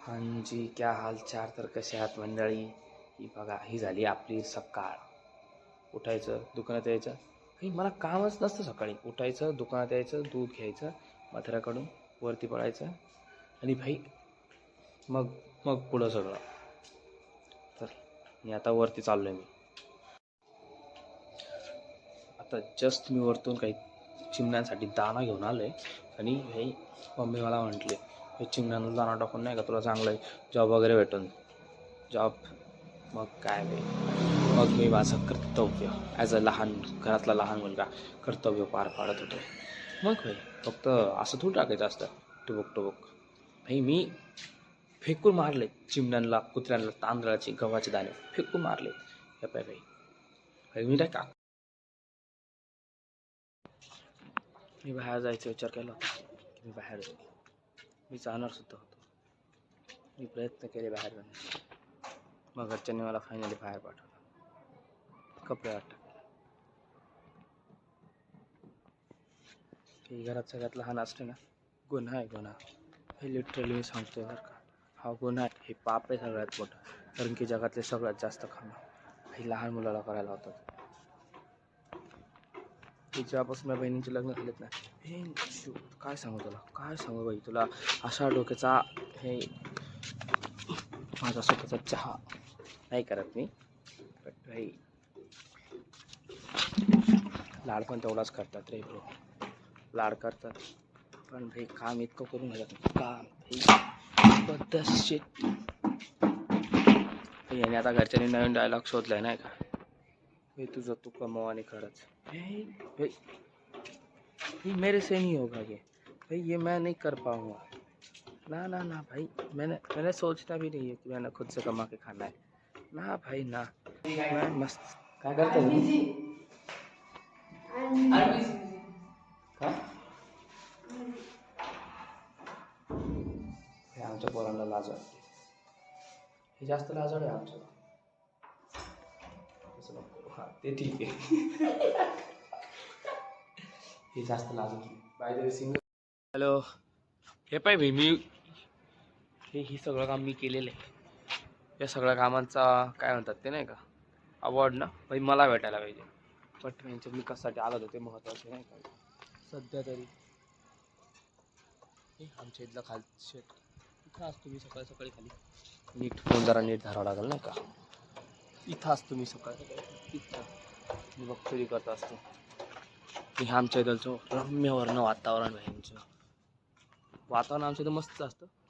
हाँ जी, क्या हालचाल तर कसे आहात मंडळी? ही बघा, ही झाली आपली सकाळ. उठायचं, दुकानात यायचं. काही मला कामच नसतं सकाळी. उठायचं, दुकानात यायचं, दूध घ्यायचं म्हाताऱ्याकडून, वरती पडायचं आणि भाई मग मग पुढं सगळं. तर मी आता वरती चाललो आहे. आता जस्ट मी वरतून काही चिमण्यांसाठी दाणा घेऊन आलो आहे आणि भाई मम्मी मला म्हटले, हे चिमण्यांना दाणा टाकून नाही का तुला चांगलं आहे जॉब वगैरे भेटून जॉब. मग काय भाई, मग मी माझं कर्तव्य ॲज अ घरातला लहान मुलगा कर्तव्य पार पाडत होतो. मग भाई फक्त असं थोडं टाकायचं असतं टुबुक टुबुक. भाई मी फेकून मारले चिमण्यांना, कुत्र्यांना तांदळाचे गव्हाचे दाणे फेकून मारले. हे पाय भाई, भाई मी नाही का, मी बाहेर जायचा विचार केला होता की मी बाहेर जाईल. मी जाणार सुद्धा होतो. मी प्रयत्न केले बाहेर जाण्याचे. मग घरच्यांनी मला फायनली बाहेर पाठवलं. कपडे वाटत की घरात सगळ्यात लहान असते ना, गुन्हा आहे गुन्हा. हे लिटरली मी सांगतोय बरं का, हा गुन्हा आहे, हे पाप आहे सगळ्यात मोठं. कारण की जगातले सगळ्यात जास्त कामं हे लहान मुलाला करायला होतात. की जेव्हापासून माझ्या बहिणींचे लग्न झालेत ना, हे काय सांगू तुला, काय सांगू बाई तुला. अशा डोक्याचा हे माझा स्वतःचा चहा नाही करत मी. भाई लाड पण तेवढाच करतात रे ब्रो, लाड करतात पण भाई काम इतकं करून घालत काम भाई पद्धतशीर. याने आता घरच्यांनी नवीन डायलॉग शोधलाय नाही का, भाई तुझं तू कमव आणि खरंच भाई मेरे से नहीं होगा ये भाई, ये मैं नहीं कर पाऊँगा ना ना ना भाई. मैंने सोचना भी नहीं है कि मैंने खुद से कमा के खाना है ना भाई ना. मैं मस्त काय करतो का हे आमच्या पोरांना लाज वाटते. हे जास्त लाजड आहे आमच्याला. तसं नको, हां ते ठीक आहे. हे जास्त लाजत by the way single. Hello, हे पाय भाई मी ही सगळं काम मी केलेलं आहे. या सगळ्या कामांचा काय म्हणतात ते नाही का, अवॉर्ड ना भाई मला भेटायला पाहिजे. बट यांच्या मी कशासाठी आलो होतो ते महत्त्वाचे नाही का सध्या तरी. आमच्या इथलं खाली शेट इथं असतो मी सकाळी सकाळी खाली. नीट फोन जरा नीट धरावं लागेल नाही का. इथं असतो मी सकाळी सकाळी, इथं मी बघतोरी करत असतो. हे आमच्या इथलचं रम्य वर्ण वातावरण आहे. यांचं वातावरण आमच्या इथं मस्त असतं.